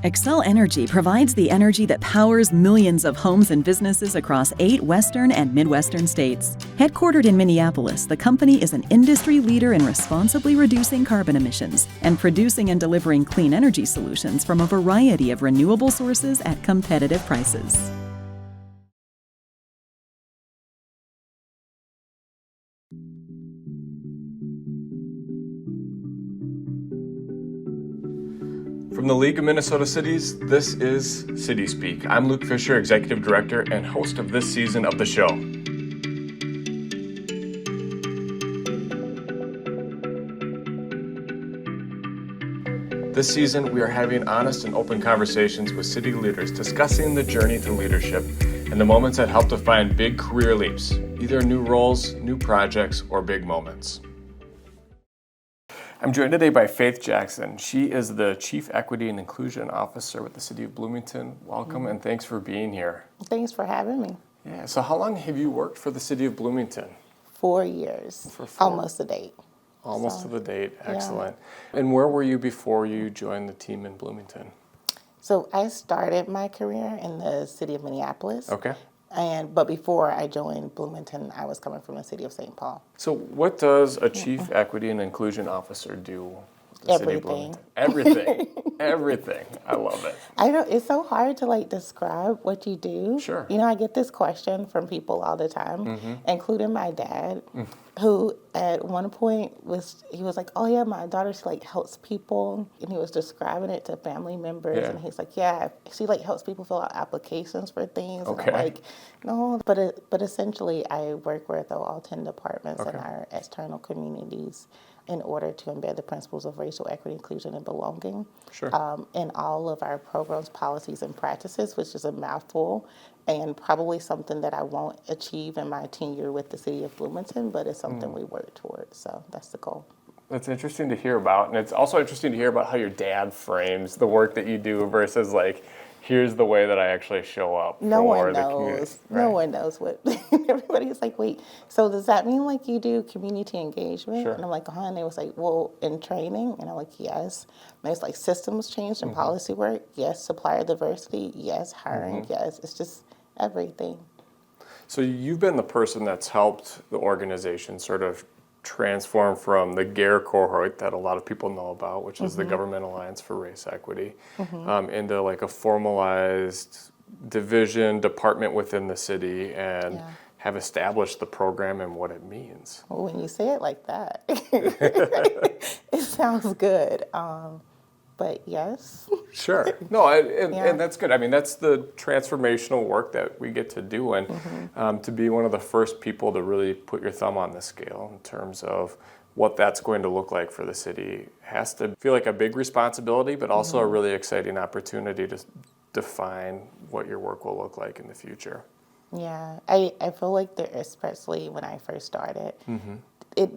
Xcel Energy provides the energy that powers millions of homes and businesses across 8 western and midwestern states. Headquartered in Minneapolis, the company is an industry leader in responsibly reducing carbon emissions and producing and delivering clean energy solutions from a variety of renewable sources at competitive prices. From the League of Minnesota Cities, this is City Speak. I'm Luke Fisher, Executive Director and host of this season of the show. This season, we are having honest and open conversations with city leaders discussing the journey to leadership and the moments that help define big career leaps, either new roles, new projects, or big moments. I'm joined today by Faith Jackson. She is the Chief Equity and Inclusion Officer with the City of Bloomington. Welcome and thanks for being here. Thanks for having me. Yeah, so how long have you worked for the City of Bloomington? 4 years, almost a date. Almost to the date, excellent. Yeah. And where were you before you joined the team in Bloomington? So I started my career in the city of Minneapolis. Okay. But before I joined Bloomington, I was coming from the city of St. Paul. So what does a Chief Equity and Inclusion Officer do? Everything. Everything. Everything. I love it. I know it's so hard to describe what you do. Sure. You know, I get this question from people all the time, including my dad, who at one point was like, "Oh yeah, my daughter she helps people," and he was describing it to family members, and he's like, "Yeah, she helps people fill out applications for things." Okay. And I'm like, "No," but essentially, I work with all 10 departments in our external communities in order to embed the principles of racial equity, inclusion, and belonging in all of our programs, policies, and practices, which is a mouthful and probably something that I won't achieve in my tenure with the city of Bloomington, but it's something we work towards, so that's the goal. That's interesting to hear about, and it's also interesting to hear about how your dad frames the work that you do versus here's the way that I actually show up no for one the knows. community. No one knows what. Everybody's like, wait, so does that mean you do community engagement? Sure. And I'm like, and they was like, well, in training? And I'm like, yes. And it's systems change and policy work? Yes. Supplier diversity? Yes. Hiring? Yes. It's just everything. So you've been the person that's helped the organization sort of transform from the GARE cohort that a lot of people know about, which is the Government Alliance for Race Equity, into a formalized department within the city and have established the program and what it means. Well, when you say it like that, it sounds good. But yes. Sure. No, and that's good. I mean, that's the transformational work that we get to do, and to be one of the first people to really put your thumb on the scale in terms of what that's going to look like for the city has to feel like a big responsibility, but also a really exciting opportunity to define what your work will look like in the future. Yeah, I feel like there, especially when I first started, it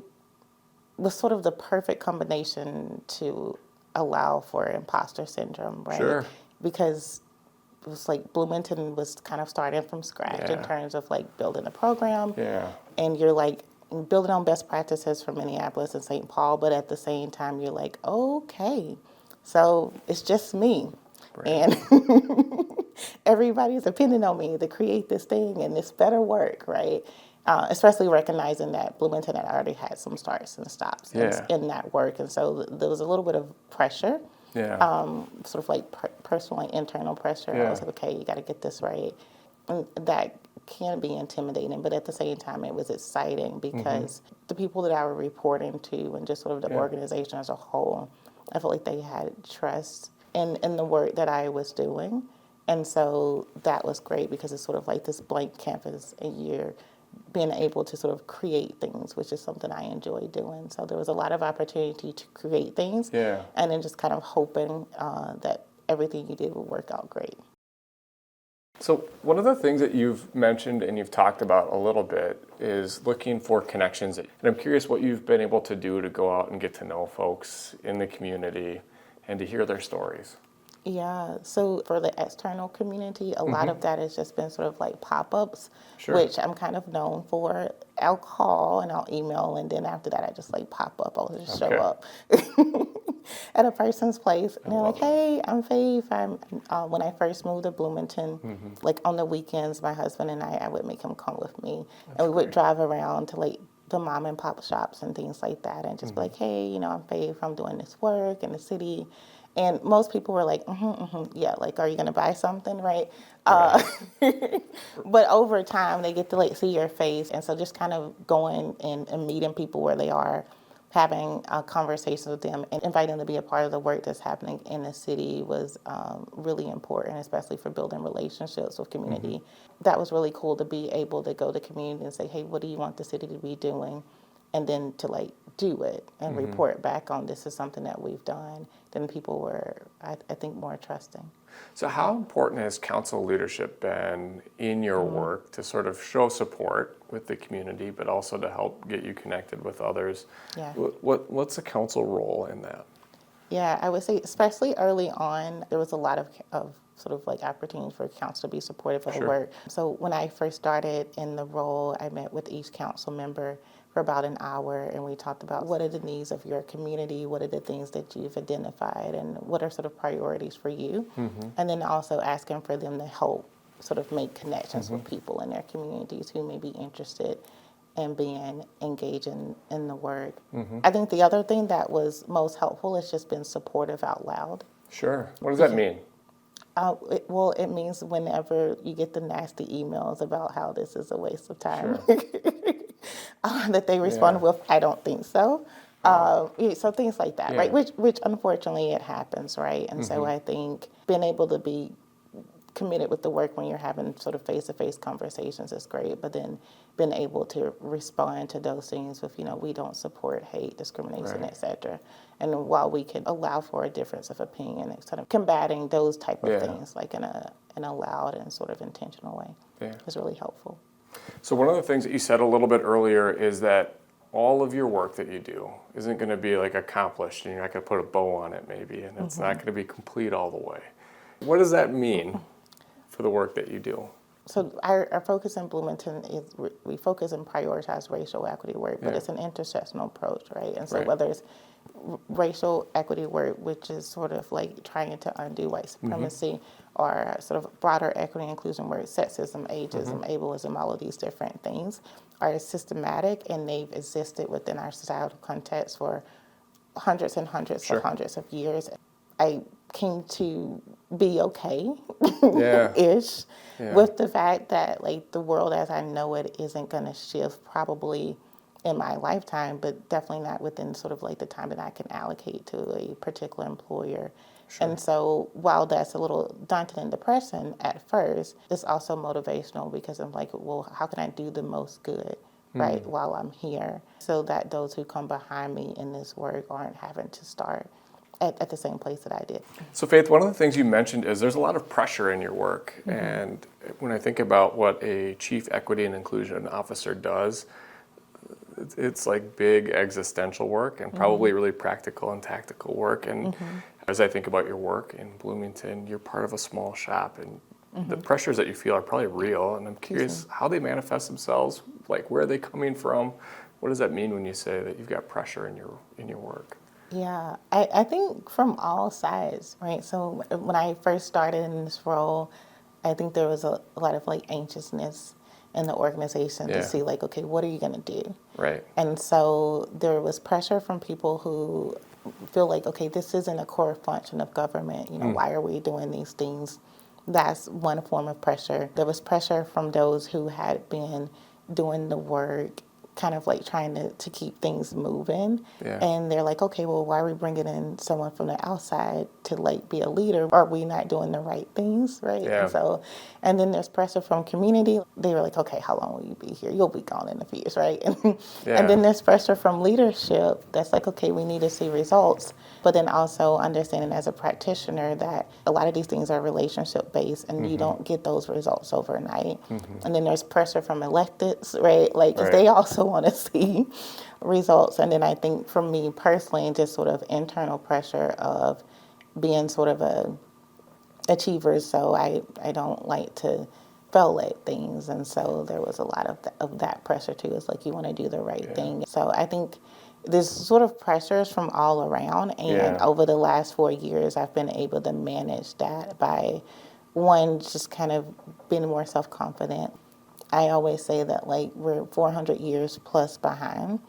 was sort of the perfect combination to allow for imposter syndrome, right? Sure. Because it was Bloomington was kind of starting from scratch in terms of building a program. Yeah. And you're building on best practices from Minneapolis and St. Paul, but at the same time you're okay, so it's just me. Right. And everybody's depending on me to create this thing and this better work, right? Especially recognizing that Bloomington had already had some starts and stops in that work. And so there was a little bit of pressure, sort of personal and internal pressure. I was okay, you got to get this right. And that can be intimidating, but at the same time, it was exciting because the people that I were reporting to and just sort of the organization as a whole, I felt like they had trust in the work that I was doing. And so that was great because it's sort of this blank canvas, and you're being able to sort of create things, which is something I enjoy doing. So there was a lot of opportunity to create things, and then just kind of hoping that everything you did would work out great. So one of the things that you've mentioned and you've talked about a little bit is looking for connections. And I'm curious what you've been able to do to go out and get to know folks in the community and to hear their stories. Yeah, so for the external community, a lot of that has just been sort of pop-ups, Sure. which I'm kind of known for. I'll call and I'll email, and then after that I just pop up. I'll just show up. at a person's place. And they're like, love it. hey, I'm Faith. When I first moved to Bloomington, like on the weekends, my husband and I would make him come with me. And we would drive around to like the mom and pop shops and things like that and just be like, hey, I'm Faith. I'm doing this work in the city. And most people were like, yeah, like, are you going to buy something, right? But over time, they get to like see your face. And so just kind of going and meeting people where they are, having a conversation with them and inviting them to be a part of the work that's happening in the city was really important, especially for building relationships with community. That was really cool to be able to go to community and say, hey, what do you want the city to be doing? And then to like do it and report back on this is something that we've done, then people were, I think, more trusting. So how important has council leadership been in your work to sort of show support with the community, but also to help get you connected with others? Yeah. What's the council role in that? Yeah, I would say especially early on, there was a lot of sort of like opportunities for council to be supportive of the work. So when I first started in the role, I met with each council member for about an hour, and we talked about what are the needs of your community, what are the things that you've identified, and what are sort of priorities for you, and then also asking for them to help sort of make connections with people in their communities who may be interested in being engaged in the work. I think the other thing that was most helpful is just being supportive out loud. Sure. What does that mean? It means whenever you get the nasty emails about how this is a waste of time, that they respond with, I don't think so. So things like that, right? Which unfortunately it happens, right? And so I think being able to be committed with the work when you're having sort of face-to-face conversations is great, but then being able to respond to those things with, we don't support hate, discrimination, et cetera. And while we can allow for a difference of opinion, it's sort of combating those type of things like in a loud and sort of intentional way is really helpful. So one of the things that you said a little bit earlier is that all of your work that you do isn't going to be like accomplished and you're not going to put a bow on it maybe, and it's not going to be complete all the way. What does that mean for the work that you do? So our focus in Bloomington is we focus and prioritize racial equity work, but it's an intersectional approach, right? And so whether it's racial equity work, which is sort of like trying to undo white supremacy, or sort of broader equity and inclusion work, sexism, ageism, ableism, all of these different things are systematic, and they've existed within our societal context for hundreds and hundreds of hundreds of years. I came to be okay ish with the fact that like the world as I know it isn't going to shift probably in my lifetime, but definitely not within sort of like the time that I can allocate to a particular employer. And so while that's a little daunting and depressing at first, it's also motivational because I'm like, well, how can I do the most good, right, while I'm here, so that those who come behind me in this work aren't having to start at the same place that I did. So Faith, one of the things you mentioned is there's a lot of pressure in your work. And when I think about what a chief equity and inclusion officer does, it's like big existential work and probably really practical and tactical work. And as I think about your work in Bloomington, you're part of a small shop, and the pressures that you feel are probably real. And I'm curious how they manifest themselves. Like, where are they coming from? What does that mean when you say that you've got pressure in your work? Yeah, I think from all sides, right? So when I first started in this role, I think there was a lot of like anxiousness in the organization to see like, okay, what are you going to do? Right. And so there was pressure from people who feel like, okay, this isn't a core function of government. Why are we doing these things? That's one form of pressure. There was pressure from those who had been doing the work, kind of like trying to keep things moving. And they're like, okay, well, why are we bringing in someone from the outside to like be a leader? Are we not doing the right things, right? And then there's pressure from community. They were like, okay, how long will you be here? You'll be gone in a few years, right? And then there's pressure from leadership that's like, okay, we need to see results. But then also understanding as a practitioner that a lot of these things are relationship based and you don't get those results overnight. And then there's pressure from electeds, right? Like, 'cause they also want to see results. And then I think for me personally, just sort of internal pressure of being sort of a achiever. So I don't like to fail at things. And so there was a lot of that pressure too. It's like you want to do the right thing. So I think there's sort of pressures from all around. And Yeah. over the last 4 years, I've been able to manage that by, one, just kind of being more self-confident. I always say that, like, we're 400 years plus behind.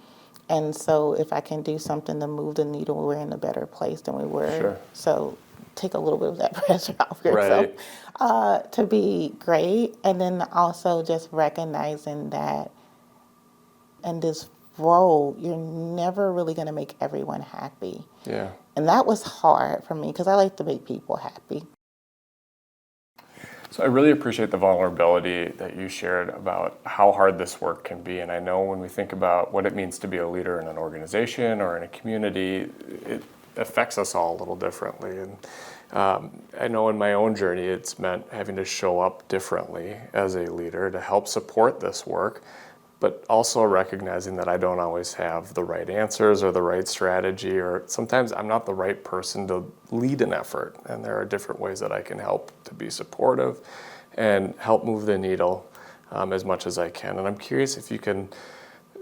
And so if I can do something to move the needle, we're in a better place than we were. Sure. So take a little bit of that pressure off yourself, Right. to be great. And then also just recognizing that in this role, you're never really going to make everyone happy. Yeah. And that was hard for me because I like to make people happy. So I really appreciate the vulnerability that you shared about how hard this work can be. And I know when we think about what it means to be a leader in an organization or in a community, it affects us all a little differently. And I know in my own journey, it's meant having to show up differently as a leader to help support this work, but also recognizing that I don't always have the right answers or the right strategy, or sometimes I'm not the right person to lead an effort. And there are different ways that I can help to be supportive and help move the needle as much as I can. And I'm curious if you can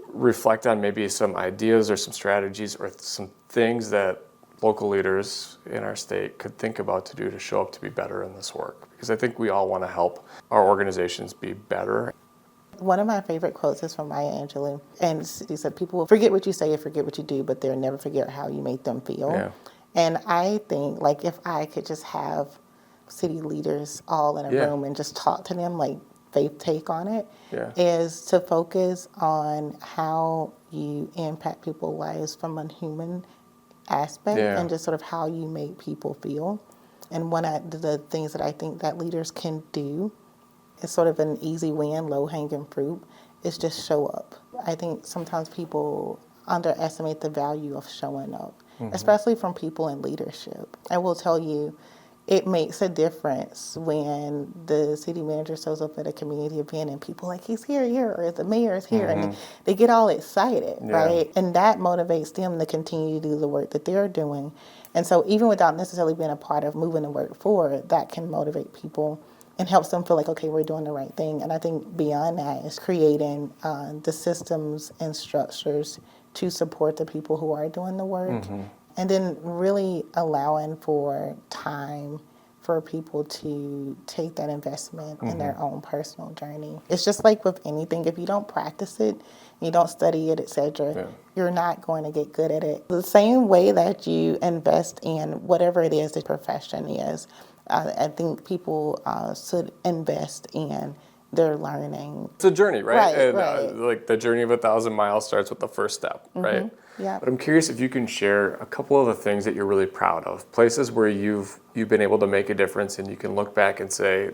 reflect on maybe some ideas or some strategies or some things that local leaders in our state could think about to do to show up to be better in this work. Because I think we all want to help our organizations be better. One of my favorite quotes is from Maya Angelou, and she said, "People will forget what you say and forget what you do, but they'll never forget how you make them feel." Yeah. And I think, like, if I could just have city leaders all in a Yeah. room and just talk to them, like, faith take on it, Yeah. is to focus on how you impact people's lives from a human aspect, Yeah. and just sort of how you make people feel. And one of the things that I think that leaders can do, it's sort of an easy win, low-hanging fruit, is just show up. I think sometimes people underestimate the value of showing up, especially from people in leadership. I will tell you, it makes a difference when the city manager shows up at a community event and people are like, he's here, or the mayor's here, and they get all excited, Yeah. right? And that motivates them to continue to do the work that they're doing. And so even without necessarily being a part of moving the work forward, that can motivate people and helps them feel like, okay, we're doing the right thing. And I think beyond that is creating the systems and structures to support the people who are doing the work. And then really allowing for time for people to take that investment in their own personal journey. It's just like with anything, if you don't practice it, you don't study it, etc., you're not going to get good at it. The same way that you invest in whatever it is the profession is, I think people should invest in their learning. It's a journey, right? Right, And right. like the journey of 1,000 miles starts with the first step, right? Yeah. But I'm curious if you can share a couple of the things that you're really proud of, places where you've been able to make a difference, and you can look back and say,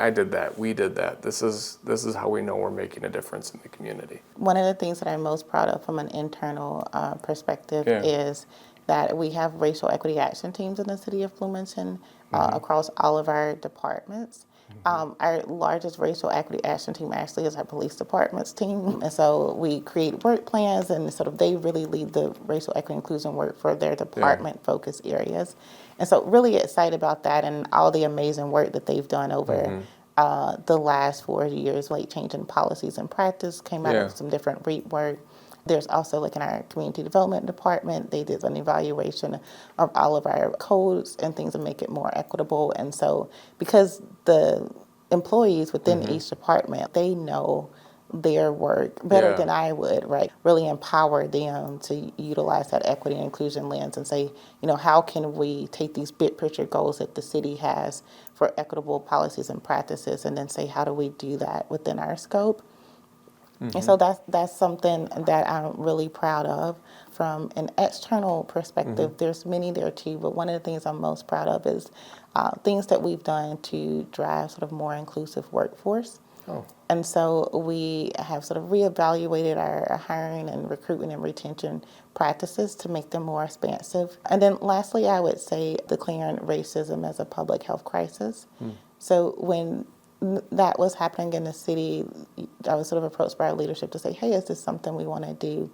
I did that, we did that. This is how we know we're making a difference in the community. One of the things that I'm most proud of from an internal perspective is that we have racial equity action teams in the city of Bloomington across all of our departments. Our largest racial equity action team actually is our police department's team. And so we create work plans, and sort of they really lead the racial equity inclusion work for their department focus areas. And so really excited about that and all the amazing work that they've done over the last 4 years, like changing policies and practice, came out of some different REAP work. There's also, like in our community development department, they did an evaluation of all of our codes and things to make it more equitable. And so because the employees within each department, they know their work better than I would, right? Really empower them to utilize that equity and inclusion lens and say, you know, how can we take these big picture goals that the city has for equitable policies and practices, and then say, how do we do that within our scope? And so that's something that I'm really proud of. From an external perspective, there's many there too, but one of the things I'm most proud of is things that we've done to drive sort of more inclusive workforce. And so we have sort of reevaluated our hiring and recruitment and retention practices to make them more expansive. And then lastly, I would say declaring racism as a public health crisis. So when that was happening in the city, I was sort of approached by our leadership to say, hey, is this something we want to do?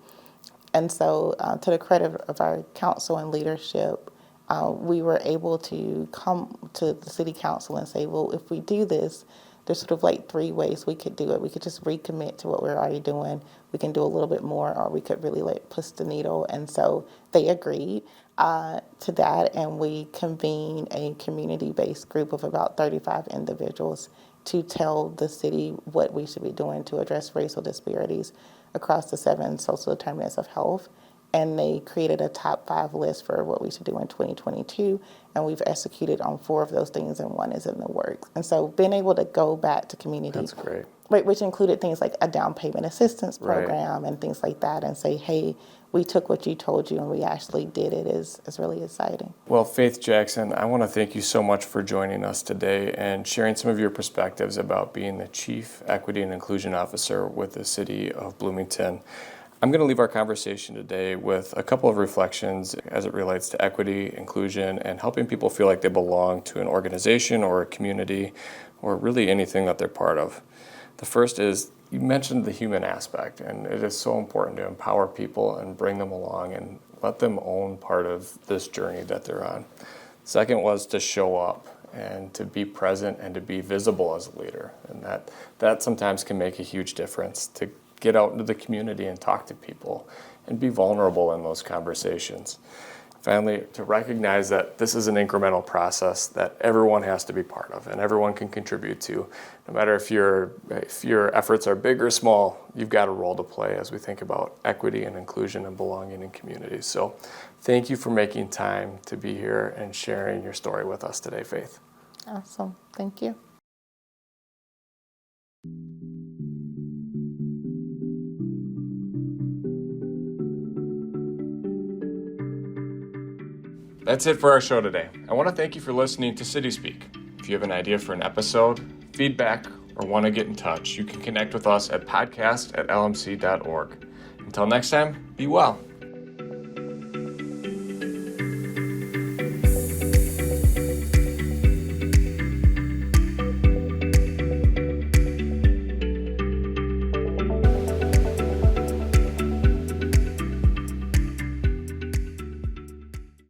And so to the credit of our council and leadership, we were able to come to the city council and say, well, if we do this, there's sort of like three ways we could do it. We could just recommit to what we're already doing. We can do a little bit more, or we could really like push the needle. And so they agreed to that, and we convened a community-based group of about 35 individuals to tell the city what we should be doing to address racial disparities across the 7 social determinants of health. And they created a top 5 list for what we should do in 2022, and we've executed on 4 of those things, and 1 is in the works. And so being able to go back to community, that's great. Right, which included things like a down payment assistance program and things like that, and say, hey, we took what you told you and we actually did it is really exciting. Well, Faith Jackson, I want to thank you so much for joining us today and sharing some of your perspectives about being the Chief Equity and Inclusion Officer with the City of Bloomington. I'm going to leave our conversation today with a couple of reflections as it relates to equity, inclusion, and helping people feel like they belong to an organization or a community or really anything that they're part of. The first is, you mentioned the human aspect, and it is so important to empower people and bring them along and let them own part of this journey that they're on. Second was to show up and to be present and to be visible as a leader, and that sometimes can make a huge difference, to get out into the community and talk to people and be vulnerable in those conversations. Finally, to recognize that this is an incremental process that everyone has to be part of and everyone can contribute to. No matter if your efforts are big or small, you've got a role to play as we think about equity and inclusion and belonging in communities. So thank you for making time to be here and sharing your story with us today, Faith. Awesome. Thank you. That's it for our show today. I want to thank you for listening to City Speak. If you have an idea for an episode, feedback, or want to get in touch, you can connect with us at podcast@lmc.org. Until next time, be well.